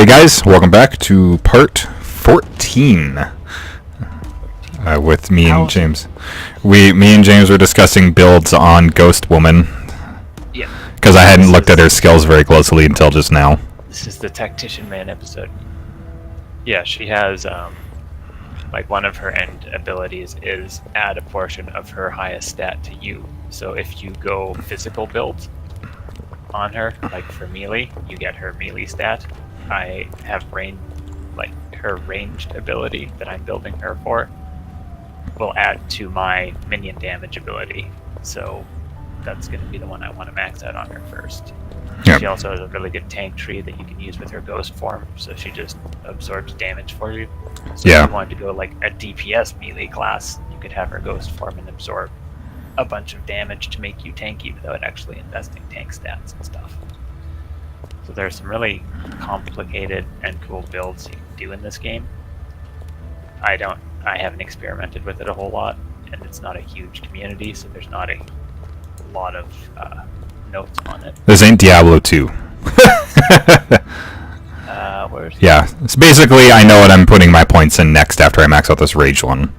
Hey guys, welcome back to part 14 with me and James. Me and James were discussing builds on Ghost Woman. Yeah. Because I hadn't looked at her skills very closely until just now. This is the Tactician Man episode. Yeah, she has, like, one of her end abilities is add a portion of her highest stat to you. So if you go physical build on her, like for melee, you get her melee stat. I have her ranged ability that I'm building her for will add to my minion damage ability. So that's going to be the one I want to max out on her first. Yep. She also has a really good tank tree that you can use with her ghost form, so she just absorbs damage for you. So if you wanted to go like a DPS melee class, you could have her ghost form and absorb a bunch of damage to make you tanky without actually investing tank stats and stuff. So there's some really complicated and cool builds you can do in this game. I haven't experimented with it a whole lot, and it's not a huge community, so there's not a lot of notes on it. This ain't Diablo 2. Where's yeah, it's basically I know what I'm putting my points in next after I max out this rage one.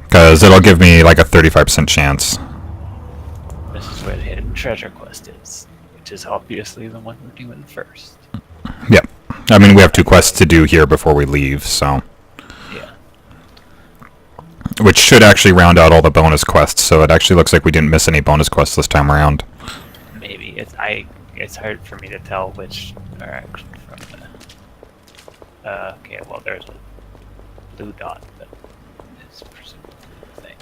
Because it'll give me like a 35% chance. This is where the hidden treasure quest is, which is obviously the one we're doing first. Yep. I mean, we have 2 quests to do here before we leave, so... Yeah. Which should actually round out all the bonus quests, so it actually looks like we didn't miss any bonus quests this time around. Maybe. It's hard for me to tell which are actually from the... okay, well, there's a blue dot that is presumably the thing.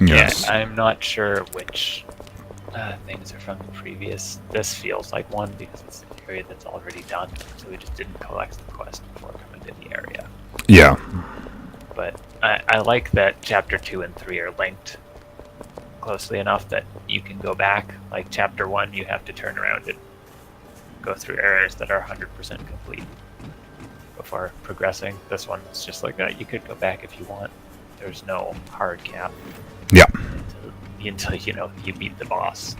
Yes. Yeah, I'm not sure which things are from the previous... This feels like one because it's an area that's already done, so we just didn't collect the quest before coming to the area. Yeah. But I like that Chapter 2 and 3 are linked closely enough that you can go back. Like Chapter 1, you have to turn around and go through areas that are 100% complete before progressing. This one's just like that. You could go back if you want. There's no hard cap. Yeah. Until you beat the boss.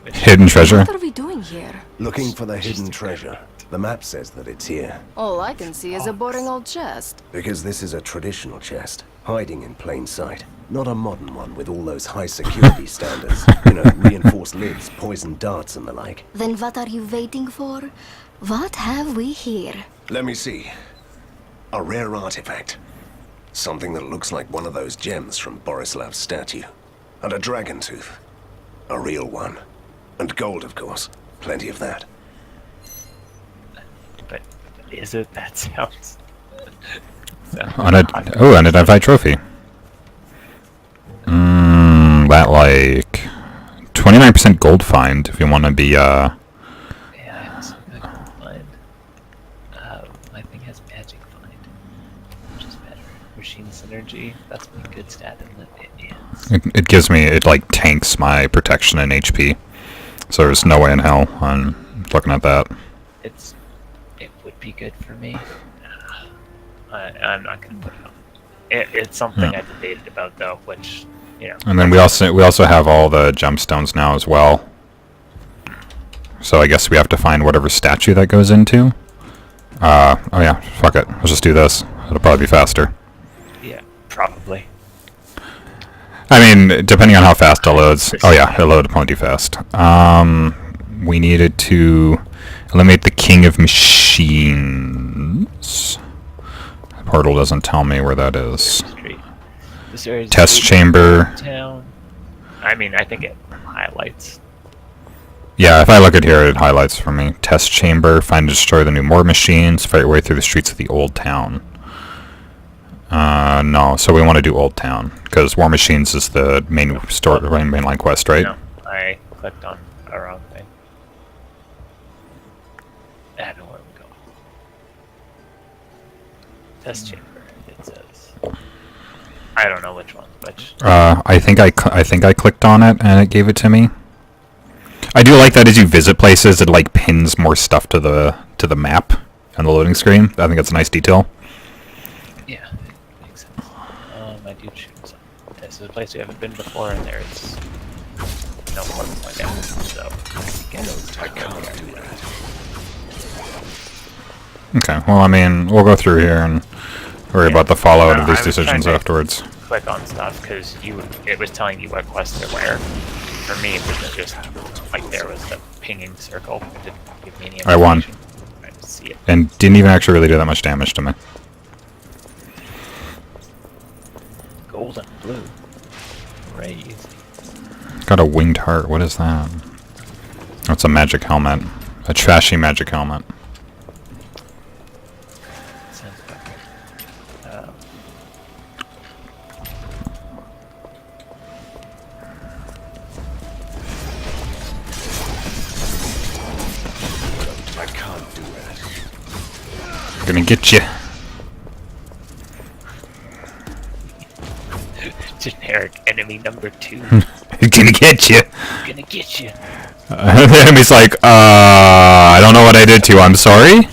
Hidden treasure? What are we doing here? Looking for the hidden treasure. The map says that it's here. All I can see is a boring old chest. Because this is a traditional chest, hiding in plain sight. Not a modern one with all those high security standards. Reinforced lids, poison darts and the like. Then what are you waiting for? What have we here? Let me see. A rare artifact. Something that looks like one of those gems from Borislav's statue. And a dragon tooth. A real one. And gold, of course. Plenty of that. But is it? That sounds... Unidentified trophy. That like 29% gold find if you want to be Yeah, I also got gold find. My thing has magic find, which is better. Machine synergy, that's a good stat, isn't it? It is. It gives me, it like tanks my protection and HP. So there's no way in hell I'm looking at that. It would be good for me. I'm not gonna put it on. It's something I debated about though, which And then we also have all the gemstones now as well. So I guess we have to find whatever statue that goes into. Oh yeah, fuck it. Let's just do this. It'll probably be faster. Yeah, probably. I mean, depending on how fast it loads. Oh yeah, it loaded plenty fast. We needed to eliminate the King of Machines. The portal doesn't tell me where that is. Test chamber. Town. I mean, I think it highlights. Yeah, if I look at here, it highlights for me. Test chamber. Find and destroy the new war machines. Fight your way through the streets of the old town. No, so we want to do Old Town because War Machines is the main mainline quest, right? No, I clicked on a wrong thing. I don't know where we go. Test chamber. It says. I don't know which one. Which? I think I clicked on it and it gave it to me. I do like that as you visit places, it like pins more stuff to the map and the loading screen. I think that's a nice detail. Yeah. I do choose. This is a place we haven't been before, and there's no more to point out. So, get those. Okay, well, I mean, we'll go through here and worry about the fallout No, of these I was trying decisions to afterwards. Click on stuff because it was telling you what quests there were. For me, it wasn't just like there was a pinging circle. It didn't give me any information. I won. I didn't see it. And didn't even actually really do that much damage to me. Gold and blue. Crazy. Got a winged heart. What is that? That's a magic helmet. A trashy magic helmet. Sounds good. I can't do that. Gonna get you. Generic enemy number 2. Gonna get you. Gonna get you. The enemy's like, I don't know what I did to you. I'm sorry.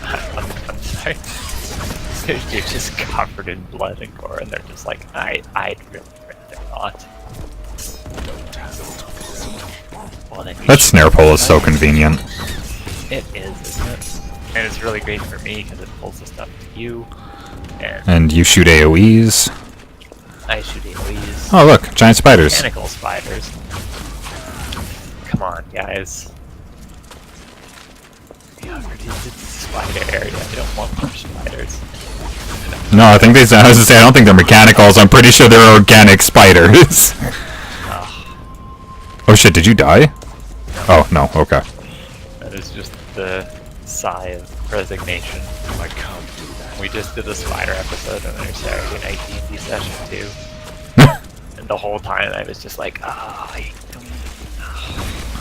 I'm sorry. You're just covered in blood and gore, and they're just like, I'd really rather not. Well, then That snare pull is so convenient. It is, isn't it? And it's really great for me because it pulls the stuff to you, and And you shoot AoEs. I shoot AoEs. Oh look, giant spiders. Mechanical spiders. Come on, guys. We already did the spider area. I don't want more spiders. No, I think I was gonna say, I don't think they're mechanicals. I'm pretty sure they're organic spiders. Oh shit, did you die? Oh, no, okay. That is just the sigh of resignation. I can't do that. We just did a spider episode on our Saturday night DnD session too. And the whole time I was just like, I don't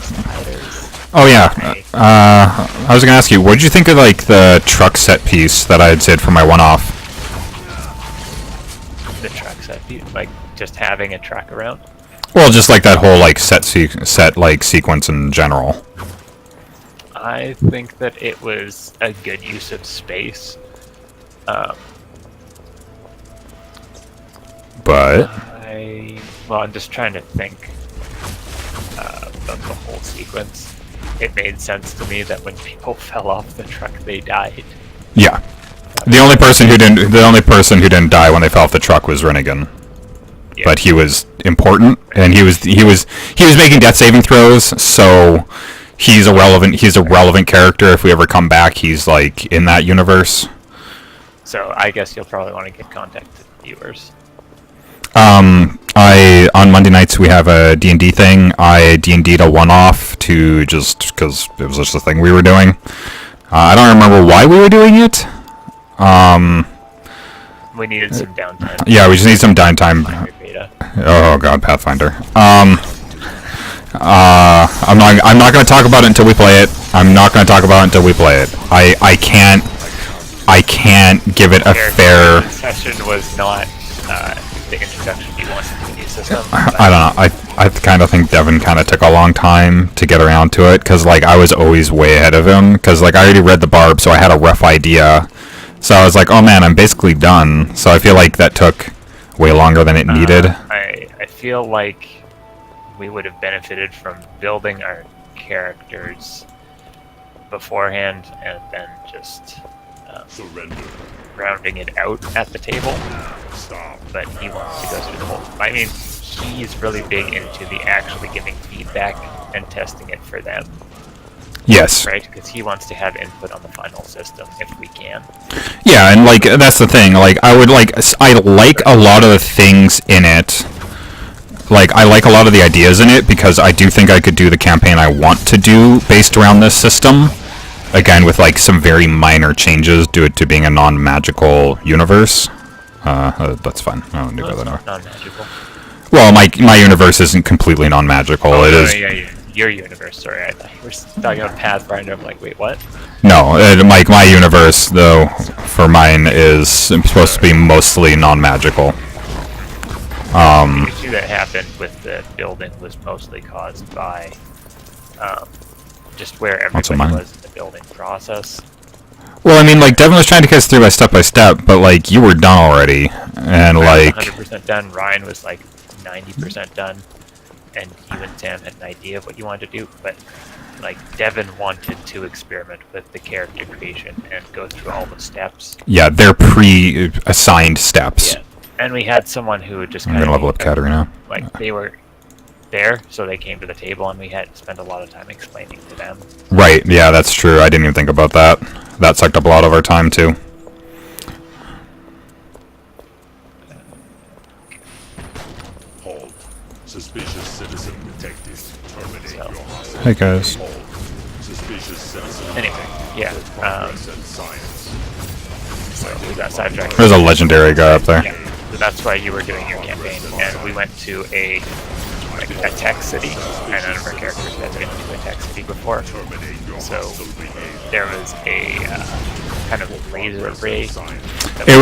spiders. Oh yeah, I was gonna ask you, what did you think of like the truck set piece that I had said for my one-off? The truck set, like just having a truck around. Well, just like that whole like set like sequence in general. I think that it was a good use of space. But I'm just trying to think of the whole sequence. It made sense to me that when people fell off the truck, they died. yeah, the only person who didn't die when they fell off the truck was Rennigan. Yeah. But he was important, and he was making death saving throws, so he's a relevant character. If we ever come back, he's like in that universe. So I guess you'll probably want to get contact to viewers. On Monday nights we have a D&D thing. I D&D'd a one-off to just because it was just a thing we were doing. I don't remember why we were doing it. We needed some downtime. Yeah, we just need some downtime. Beta. Oh god, Pathfinder. I'm not going to talk about it until we play it. I'm not going to talk about it until we play it. I can't give it a fair. Session was not the introduction you wanted to the new system. I don't know. I kind of think Devin kind of took a long time to get around to it because like I was always way ahead of him because like I already read the barb, so I had a rough idea. So I was like, oh man, I'm basically done. So I feel like that took way longer than it needed. I feel like we would have benefited from building our characters beforehand and then just rounding it out at the table. But he wants to go through the whole. I mean, he's really big into the actually giving feedback and testing it for them. Yes. Right, because he wants to have input on the final system if we can. Yeah, and like that's the thing. Like I like a lot of the things in it. Like I like a lot of the ideas in it because I do think I could do the campaign I want to do based around this system. Again, with like some very minor changes due to being a non-magical universe. That's fine. I don't do that anymore. Non-magical. Well, my universe isn't completely non-magical. Oh, it no, is. yeah, your universe. Sorry, I thought you were talking about Pathfinder. I'm like, wait, what? No, my universe though for mine is supposed to be mostly non-magical. The issue that happened with the building was mostly caused by just where everybody was in the building process. Well, I mean, like Devin was trying to get us through by step, but like you were done already, and I like was 100% done. Ryan was like 90% done. and you and Sam had an idea of what you wanted to do, but like Devin wanted to experiment with the character creation and go through all the steps. Yeah, they're pre-assigned steps. Yeah. And we had someone who would just I'm kind gonna of level up Katarina. like they were there, so they came to the table, and we had to spend a lot of time explaining to them. Right, yeah, that's true. I didn't even think about that. That sucked up a lot of our time, too. Hold. Suspicious citizen detected. Terminate your hostile. Hey, guys. Hold. Suspicious citizen. Anyway, yeah. Progress and science. So we got sidetracked. There's a legendary guy up there. Yeah. So that's why you were doing your campaign, and we went to a tech city, and none of our characters had been to a tech city before. So there was a kind of laser ray. It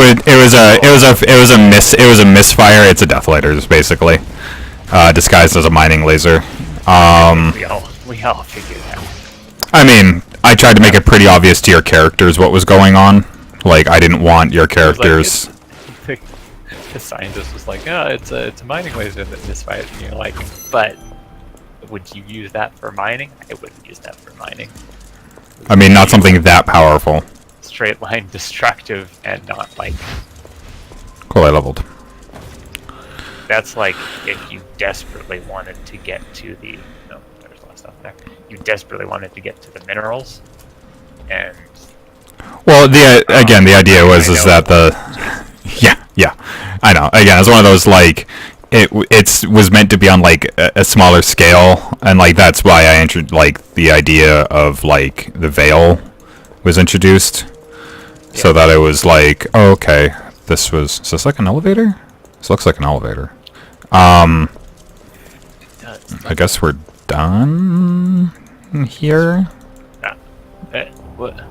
was a misfire. It's a death lighters, basically, disguised as a mining laser. We all figured that. I mean, I tried to make it pretty obvious to your characters what was going on. Like, I didn't want your characters. The scientist was like, "Oh, it's a mining laser that misfires," and you're like, "But would you use that for mining? I wouldn't use that for mining." I mean, not something that powerful. Straight line destructive and not like. Cool, I leveled. That's like if you desperately wanted to get to the. No, there's a lot of stuff there. You desperately wanted to get to the minerals, and. Well, the idea was that yeah, I know. Again, it's one of those like it was meant to be on like a smaller scale, and like that's why I entered like the idea of like the veil was introduced, so that it was like, oh, okay, is this like an elevator? This looks like an elevator. I guess we're done here. What?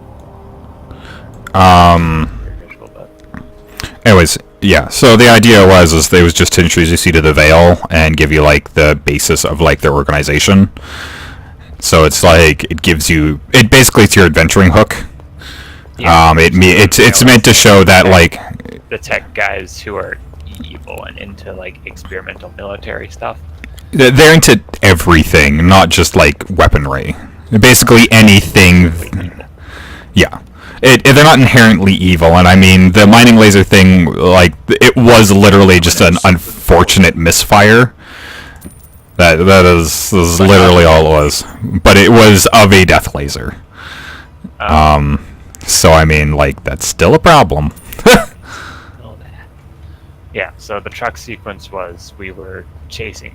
Anyways, yeah, so the idea was they was just to introduce you to the Veil and give you like the basis of like their organization. So it's like it basically it's your adventuring hook. Yeah. It's meant to show that like the tech guys who are evil and into like experimental military stuff. They're into everything, not just like weaponry. Basically anything. Yeah. They're not inherently evil, and I mean, the mining laser thing, like, it was literally just an unfortunate misfire. That is literally all it was. But it was of a death laser. So, I mean, like, that's still a problem. Yeah, so the truck sequence was we were chasing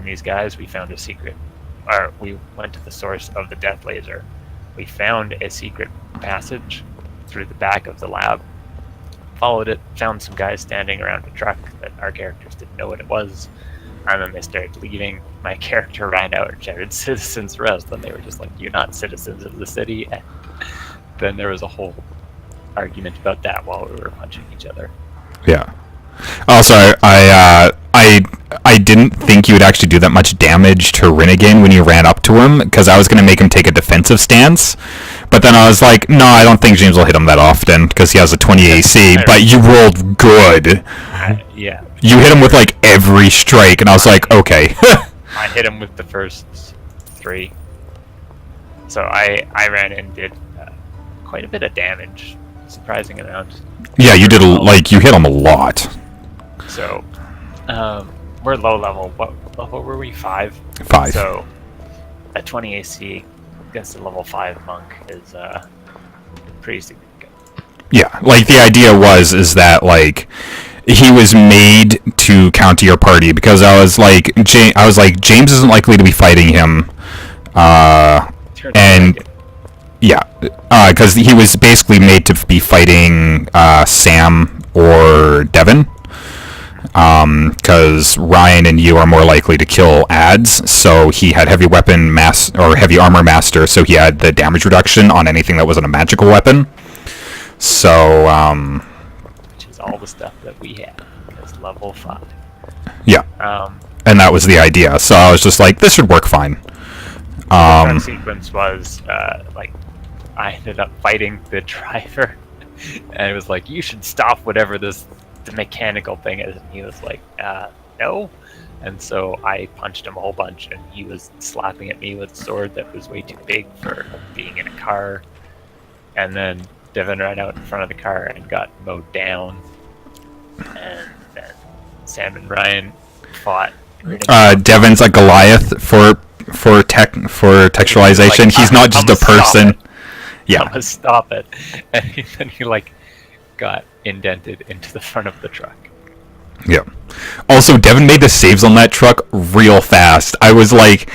these guys. We found a secret, or we went to the source of the death laser. We found a secret passage through the back of the lab, followed it, found some guys standing around a truck that our characters didn't know what it was, and then they started leaving. My character ran out and shouted, "Citizens rest," and they were just like, "You're not citizens of the city." And then there was a whole argument about that while we were punching each other. Yeah. Also, I didn't think you would actually do that much damage to Renegade when you ran up to him, because I was going to make him take a defensive stance. But then I was like, no, I don't think James will hit him that often, because he has a 20 AC, but you rolled good. Yeah. You hit him with, like, every strike, and I was like, okay. I hit him with the first 3. So I ran and did quite a bit of damage, surprising amount. Yeah, you did, you hit him a lot. So, we're low level. What level were we? 5? 5. So, a 20 AC against a level 5 monk is pretty significant. Yeah, like, the idea is that, like, he was made to counter your party, because I was like, James isn't likely to be fighting him, and... Yeah, because he was basically made to be fighting Sam or Devin, because Ryan and you are more likely to kill ads, so he had heavy armor master, so he had the damage reduction on anything that wasn't a magical weapon. So, which is all the stuff that we had, because level 5. Yeah, and that was the idea, so I was just like, this should work fine. The sequence was, I ended up fighting the driver, and it was like, you should stop whatever the mechanical thing is, and he was like, no. And so I punched him a whole bunch, and he was slapping at me with a sword that was way too big for being in a car. And then Devin ran out in front of the car and got mowed down. And then Sam and Ryan fought. Devin's a Goliath for textualization. Like, He's not just a person. Yeah. I'm gonna stop it. And then he like got indented into the front of the truck. Yeah. Also, Devin made the saves on that truck real fast. I was like,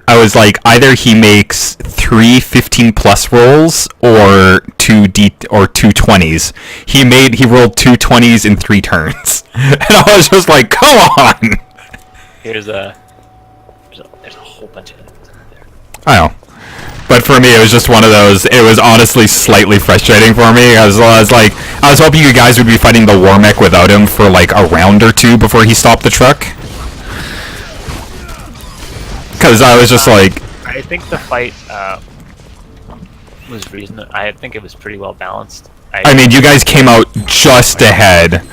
either he makes 3 15+ rolls or two 20s. He rolled 2 20s in 3 turns, and I was just like, come on. There's a whole bunch of enemies out there. I know. But for me, it was just one of those. It was honestly slightly frustrating for me. I was hoping you guys would be fighting the war mech without him for like a round or two before he stopped the truck. Because I was just like... I think the fight was reasonable. I think it was pretty well balanced. I mean, you guys came out just ahead.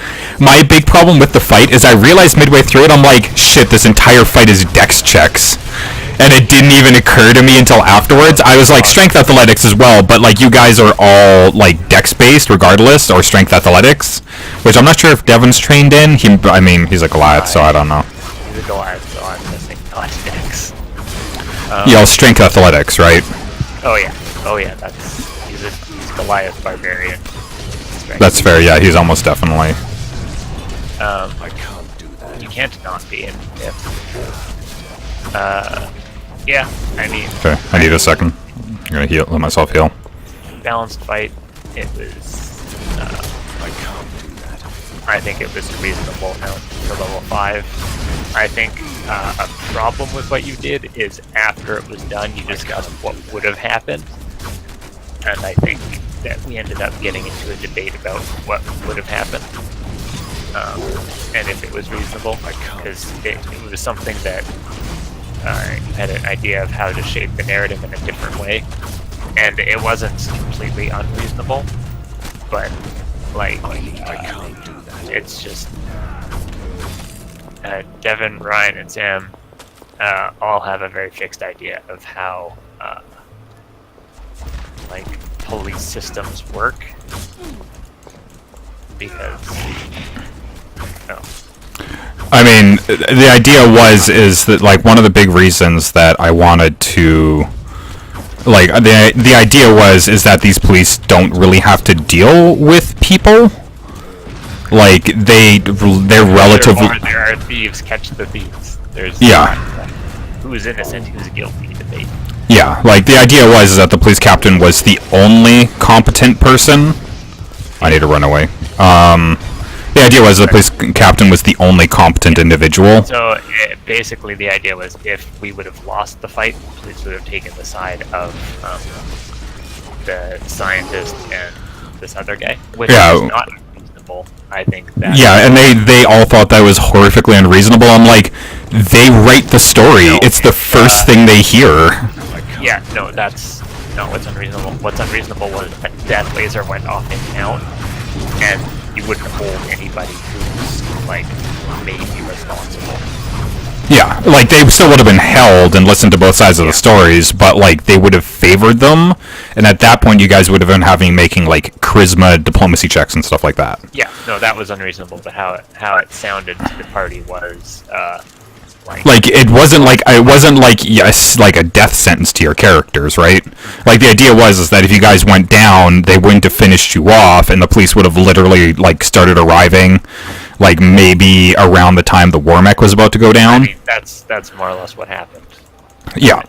My big problem with the fight is I realized midway through it, I'm like, shit, this entire fight is dex checks. And it didn't even occur to me until afterwards. I was like, strength athletics as well, but like you guys are all like dex based regardless, or strength athletics, which I'm not sure if Devin's trained in. He's a Goliath, so I don't know. He's a Goliath, so I'm guessing not dex. Strength athletics, right? Oh yeah, he's Goliath barbarian. That's fair, yeah, he's almost definitely. I can't do that. You can't not be in if. Yeah, I mean... Okay, I need a second. I'm gonna let myself heal. Balanced fight. It was... I can't do that. I think it was reasonable amount for level 5. I think a problem with what you did is after it was done, you discussed what would have happened. And I think that we ended up getting into a debate about what would have happened. And if it was reasonable, because it was something that you had an idea of how to shape the narrative in a different way, and it wasn't completely unreasonable, but like I can't do that. It's just Devin, Ryan, and Sam all have a very fixed idea of how like police systems work, because I mean, the idea is that like one of the big reasons that I wanted to like the idea is that these police don't really have to deal with people. Like they're relatively there are thieves catch the thieves. There's who's innocent, who's guilty debate. Yeah, like the idea is that the police captain was the only competent person. I need to run away. The idea was the police captain was the only competent individual. So basically the idea was if we would have lost the fight, the police would have taken the side of the scientist and this other guy, which is not reasonable. I think that... Yeah, and they all thought that was horrifically unreasonable. I'm like, they write the story. No, it's the first thing they hear. Yeah, no, that's not what's unreasonable. What's unreasonable was that laser went off in town, and you wouldn't hold anybody who's, like, maybe responsible. Yeah, like, they still would have been held and listened to both sides of the stories, but, like, they would have favored them, and at that point you guys would have been making, like, charisma diplomacy checks and stuff like that. Yeah, no, that was unreasonable, but how it sounded to the party was, like it wasn't like yes, like a death sentence to your characters, right? Like the idea is that if you guys went down, they wouldn't have finished you off, and the police would have literally like started arriving, like maybe around the time the war mech was about to go down. I mean, that's more or less what happened. Yeah.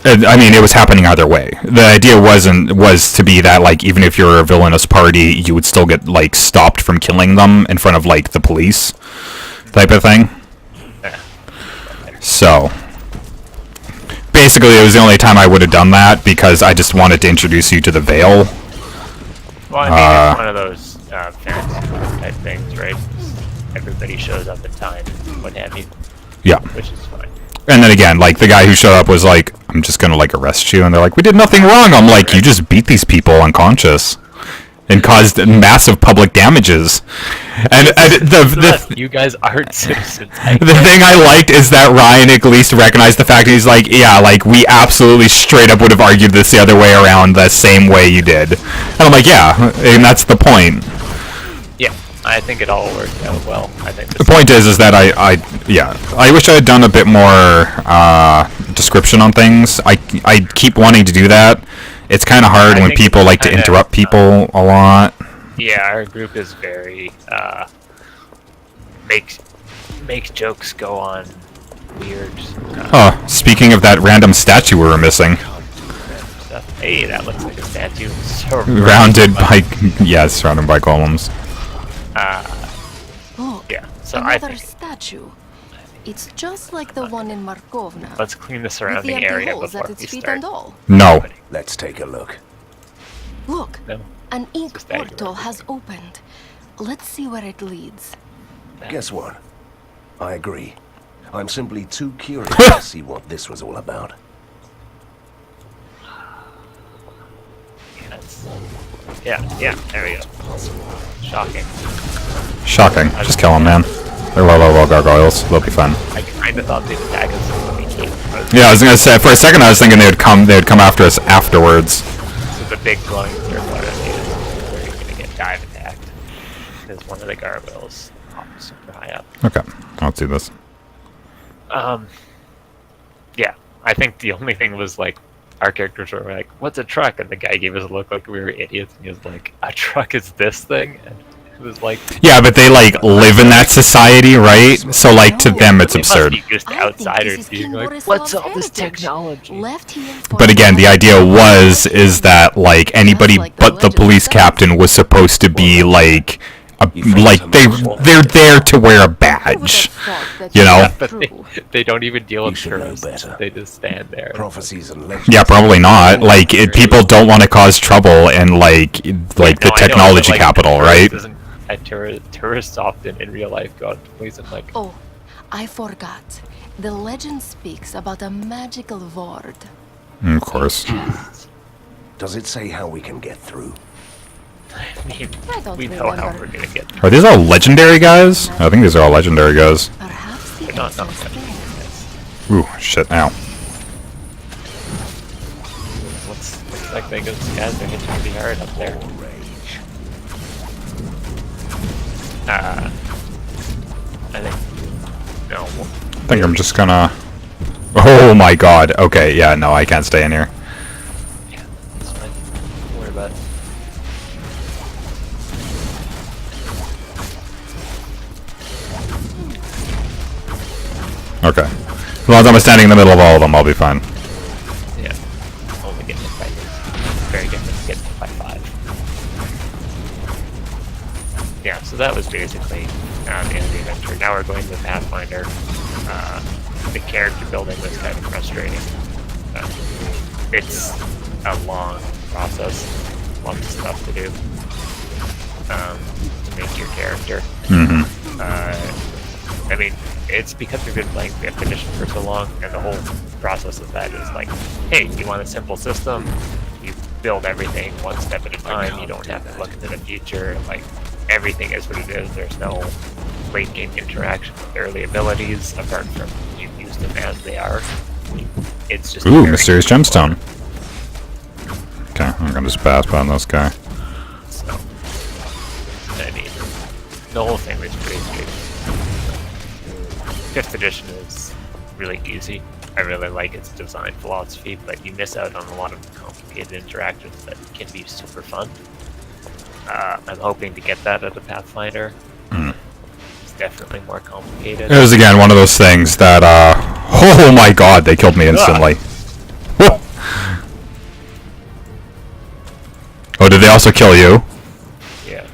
I mean, it was happening either way. The idea was to be that like even if you're a villainous party, you would still get like stopped from killing them in front of like the police, type of thing. So, basically, it was the only time I would have done that because I just wanted to introduce you to the Veil. Well, I mean, it's one of those fantasy type things, right? Everybody shows up in time, what have you. Yeah. Which is fine. And then again, like, the guy who showed up was like, I'm just gonna, like, arrest you. And they're like, we did nothing wrong. I'm like, you just beat these people unconscious. and caused massive public damages. And the you guys aren't citizens. the thing I liked is that Ryan at least recognized the fact that he's like, yeah, like, we absolutely straight up would have argued this the other way around the same way you did. And I'm like, yeah, and that's the point. Yeah, I think it all worked out well. I think The point is that I wish I had done a bit more description on things. I keep wanting to do that. It's kind of hard I when think people like to kinda, interrupt people a lot. Yeah, our group is very make jokes go on weird Oh, speaking of that random statue we were missing, stuff. Hey, that looks like a statue. surrounded by surrounded by columns. Look, Yeah, so I another think statue. It's just like the one in Markovna. let's clean the with the surrounding empty area holes before at its we feet start. and all. No. Let's take a look. Look, No. an ink Just stagger portal has everything. opened. Let's see where it leads. Guess what? I agree. I'm simply too curious to see what this was all about. Yeah, there we go. Shocking. Shocking. Just kill them, man. They're low gargoyles. They'll be fun. I kind of thought they'd attack us when we came. Yeah, I was gonna say, for a second I was thinking they would come after us afterwards. With a big glowing circle around you, where you're gonna get dive attacked. Because one of the gargoyles popped super high up. Okay, let's do this. Yeah, I think the only thing was like, our characters were like, "What's a truck?" And the guy gave us a look like we were idiots, and he was like, "A truck is this thing?" And it was like, Yeah, but they like live in that society, right? So like to them it's they must absurd. be used to I think outsiders this is being King like, Borislav's "What's all this heritage. technology?" Left here for But again, the idea is that like anybody Just like the but the legend police says. captain was supposed to be like they're there to wear a badge. You know? But they don't even deal with You should know tourists. better. They just stand there. Prophecies and legends. Yeah, probably not. Like people don't want to cause trouble in like No, the I know, but, technology like, capital, tourist right? isn't- tourists often in real life go out to police and like, Oh, I forgot. The legend speaks about a magical ward. Of course. Does it say how we can get through? I mean, I don't we know how remember. we're gonna get. Are these all legendary guys? I think these are all legendary guys. Perhaps the Not answer is there. Ooh, shit, ow. Looks like those guys are hitting pretty hard up there. I think no. I think I'm just gonna... Oh my god, okay, yeah, no, I can't stay in here. Yeah, that's fine. Don't worry about it. Okay. As long as I'm standing in the middle of all of them, I'll be fine. Yeah, only getting hit by this. Very different than getting hit by 5. Yeah, so that was basically the end of the adventure. Now we're going to Pathfinder. The character building was kind of frustrating. It's a long process, lots of stuff to do to make your character. I mean, it's because we've been playing 5th edition for so long, and the whole process of that is like, hey, you want a simple system, you build everything one step at a time, you don't have to look into the future, like, everything is what it is, there's no late game interaction with early abilities, apart from you use them as they are. It's just Ooh, very mysterious simple. gemstone. Okay, I'm gonna just pass by this guy. So, I mean, the whole thing was pretty good. 5th edition is really easy. I really like its design philosophy, but you miss out on a lot of complicated interactions that can be super fun. I'm hoping to get that at the Pathfinder. It's definitely more complicated. It was again one of those things that, oh my god, they killed me instantly. Whoa. Oh, did they also kill you? Yeah,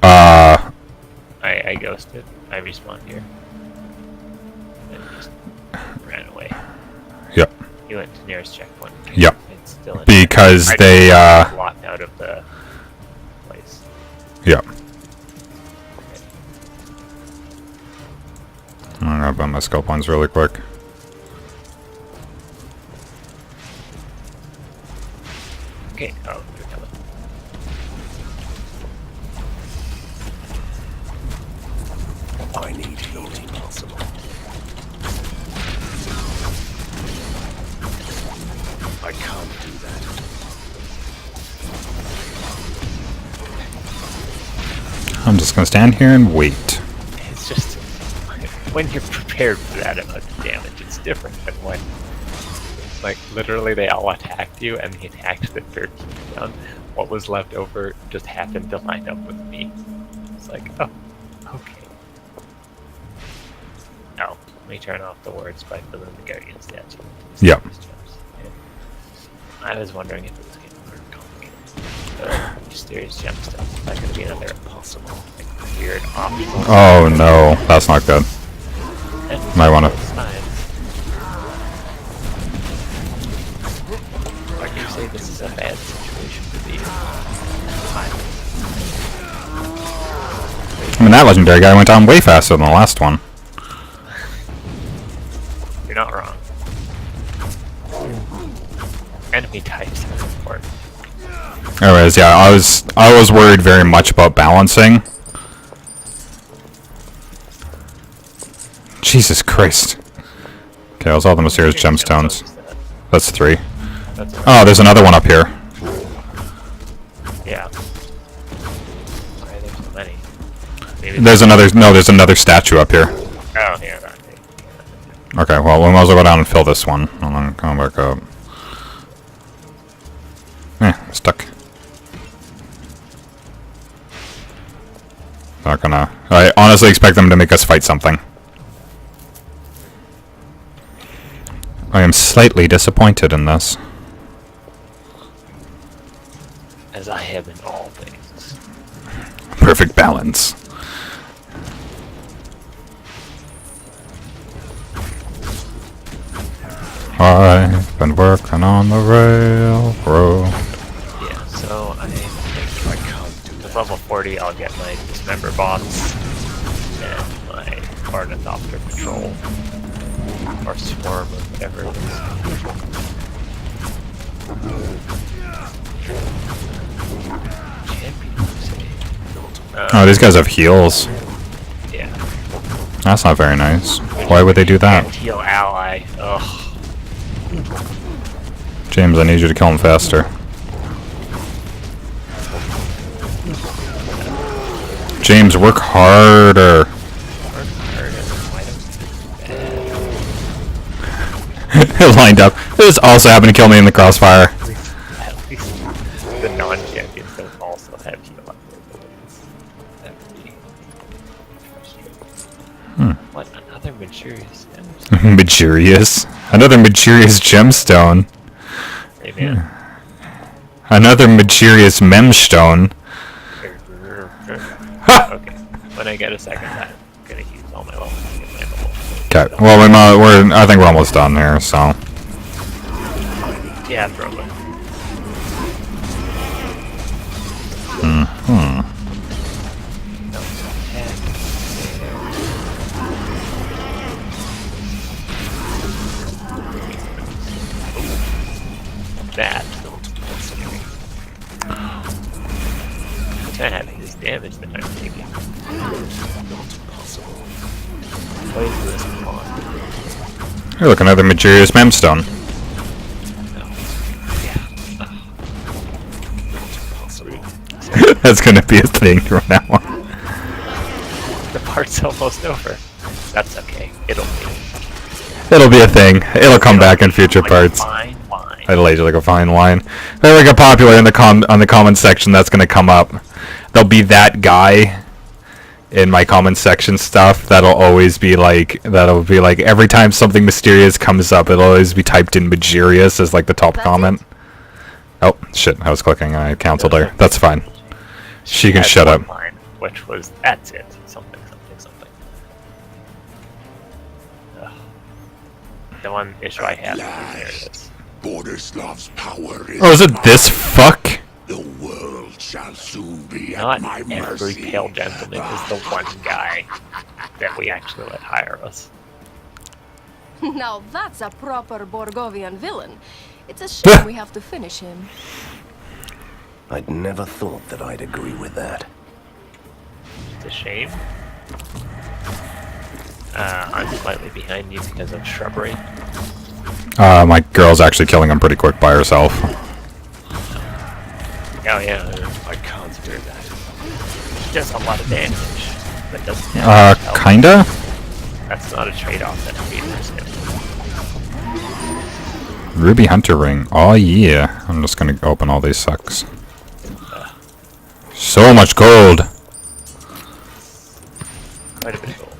I ghosted. I respawned here. And just ran away. Yep. You went to nearest checkpoint. Yep. It's still in Because I they, just locked out of the place. Yep. I'm gonna buy my skill points really quick. Okay, oh, you're coming. I need not impossible. I can't do that. I'm just gonna stand here and wait. It's just when you're prepared for that amount of damage, it's different than when, like, literally they all attacked you and the attacks that 13 down. What was left over just happened to line up with me. It's like, oh, okay. Oh, let me turn off the words by filling the Guardian statue. Yep. I was wondering if it was getting more complicated. Mysterious gemstones. That could be another possible, like, weird optional. Oh no, that's not good. Might wanna. Like you say, this is a bad situation to be in. I mean, that legendary guy went down way faster than the last one. You're not wrong. Enemy types are important. Anyways, yeah, I was worried very much about balancing. Jesus Christ. Okay, those all the mysterious gemstones. That's 3. That's Oh, there's another one up here. yeah. Why are there so many? Maybe There's another statue up here. Oh, here. Okay, well, we might as well go down and fill this one. And then come back up. I'm stuck. Not gonna... I honestly expect them to make us fight something. I am slightly disappointed in this. As I have in all things. Perfect balance. I've been working on the railroad. Yeah, so I think I can't do with level 40 I'll get my Dismember bots and my Ornithopter Patrol. Or Swarm or whatever it is. Champion, Oh, these guys have heals. yeah. That's not very nice. Why would they do that? Heal ally. Ugh. James, I need you to kill him faster. James, work harder. It lined up. This also happened to kill me in the crossfire. At least the non-champions don't also have heal abilities. That would be frustrating. What? Another Manchurious gemstone? Majurious. Another Majurious gemstone. Hey man. Another Majurious memstone. Okay. When I get a second, I'm gonna use all my levels to get my level. Okay. Well, I think we're almost done here. So. Yeah, probably. That. That having this damage that I'm taking. What is this on? Hey, look, another Majurious memstone. That's gonna be a thing from now on. The part's almost over. That's okay. It'll It'll be a thing. It'll come back in future like parts. a fine wine. It'll age like a fine wine. If I ever get popular in the on the comment section, that's gonna come up. There'll be that guy in my comment section stuff. That'll always be like. That'll be like every time something mysterious comes up, it'll always be typed in Majurious as like the top comment. Oh shit! I was clicking and I canceled her. That's fine. She can had shut one up. line, which was, that's it. Something, something, something. Ugh. The one issue I have is there it is. Borislav's power is Oh, is it this fuck? The world shall soon be Not at my every mercy. pale gentleman is the one guy that we actually let hire us. Now that's a proper Borgovian villain. It's a shame we have to finish him. I'd never thought that I'd agree with that. It's a shame. I'm slightly behind you because of shrubbery. My girl's actually killing him pretty quick by herself. Oh yeah, I can't do that. She does a lot of damage, but doesn't have much health. Kinda? That's not a trade-off that readers get. Ruby Hunter Ring. Oh yeah. I'm just gonna open all these sucks. So much gold! Quite a bit of gold.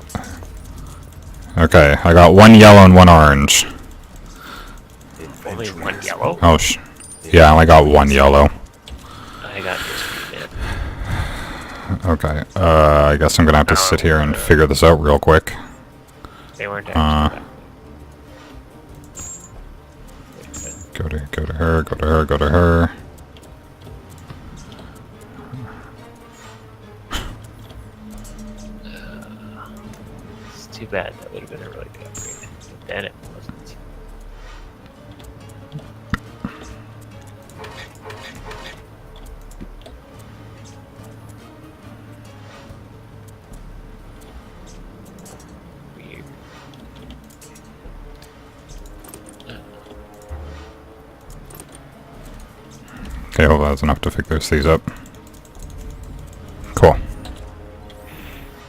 Okay, I got 1 yellow and 1 orange. Only 1 yellow? Oh yeah, I only got 1 yellow. I got this man. Okay, I guess I'm gonna have to sit here and figure this out real quick. They weren't actually Go to her, go to her, go to her. It's too bad. That would have been a really good upgrade. But then it wasn't. Weird. Okay, well that's enough to figure these up. Cool.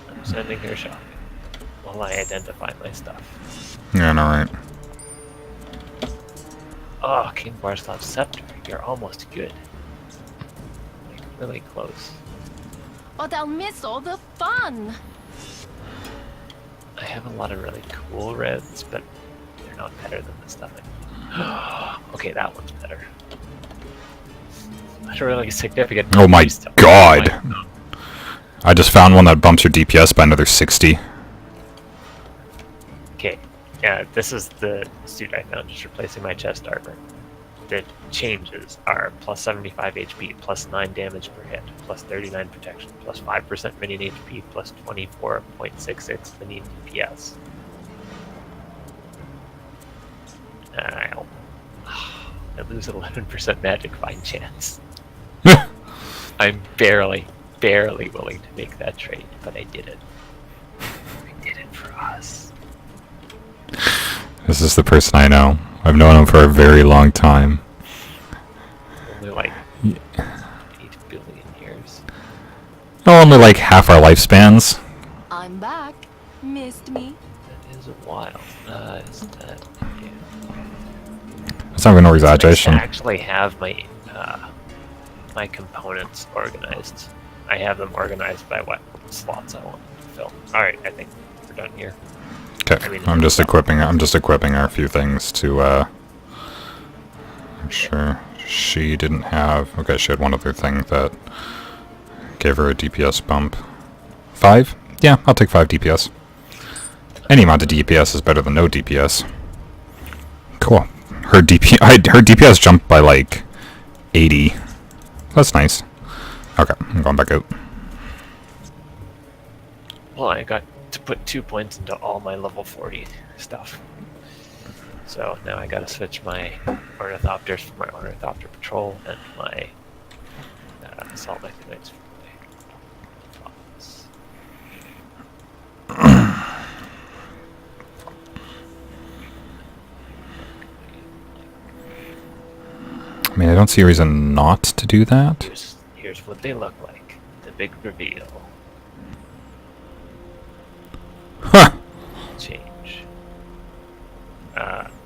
I'm sending her shopping while I identify my stuff. Yeah, alright. Oh, King Barslav's Scepter. You're almost good. Like, really close. But I'll miss all the fun. I have a lot of really cool reds, but they're not better than the stuff I Okay, that one's better. That's a really significant. Oh my increase to- god! Oh my- I just found one that bumps your DPS by another 60. Okay, yeah, this is the suit I found, just replacing my chest armor. The changes are plus 75 HP, plus 9 damage per hit, plus 39 protection, plus 5% minion HP, plus 24.66 minion DPS. I lose 11% magic find chance. I'm barely willing to make that trade, but I did it. I did it for us. This is the person I know. I've known him for a very long time. Only like 8 billion years. No, only like half our lifespans. I'm back. Missed me? That is a while. Isn't that? Yeah. That's not even no It's nice to exaggeration. actually have my my components organized. I have them organized by what slots I want to fill. All right, I think we're done here. Okay, I mean, I'm just equipping her a few things to I'm sure she didn't have. Okay, she had one other thing that gave her a DPS bump. 5? Yeah, I'll take 5 DPS. Any amount of DPS is better than no DPS. Cool. Her DPS jumped by like 80. That's nice. Okay, I'm going back out. Well, I got to put 2 points into all my level 40 stuff. So now I gotta switch my Ornithopters for my Ornithopter Patrol and my Assault Mechanics for my Fox. I mean, I don't see a reason not to do that. Here's what they look like. The big reveal. Huh! Change.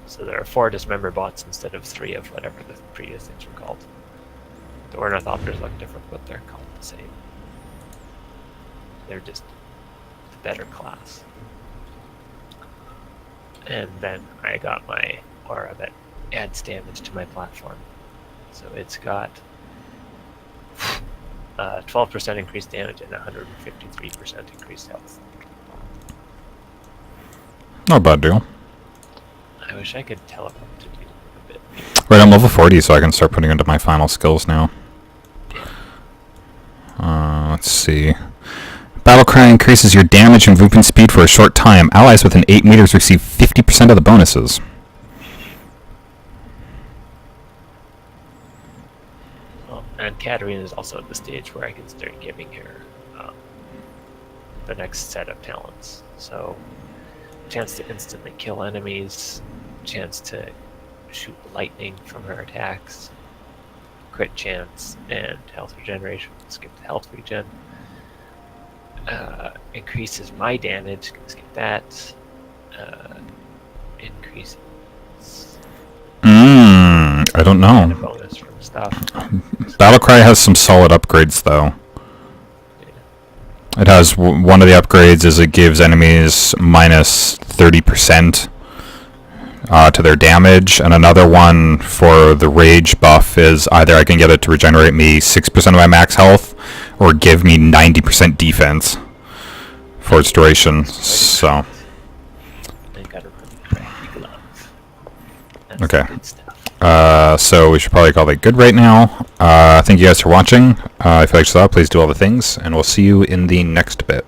So there are 4 dismember bots instead of 3 of whatever the previous things were called. The Ornithopters look different, but they're called the same. They're just the better class. And then I got my aura that adds damage to my platform. So it's got 12% increased damage and 153% increased health. Not a bad deal. I wish I could teleport to you a bit. Right, I'm level 40, so I can start putting into my final skills now. Let's see. Battlecry increases your damage and movement speed for a short time. Allies within 8 meters receive 50% of the bonuses. Well, and Katarina is also at the stage where I can start giving her the next set of talents. So chance to instantly kill enemies, chance to shoot lightning from her attacks, crit chance, and health regeneration. Skip the health regen. Increases my damage. Skip that. Increases I don't mana know. bonus from stuff. Battlecry has some solid upgrades, though. It has one of the upgrades is it gives enemies minus 30% to their damage, and another one for the rage buff is either I can get it to regenerate me 6% of my max health, or give me 90% defense for its duration. So, I got a really crappy glove. That's Okay. good stuff. so we should probably call it good right now. Thank you guys for watching. If you liked this, please do all the things, and we'll see you in the next bit.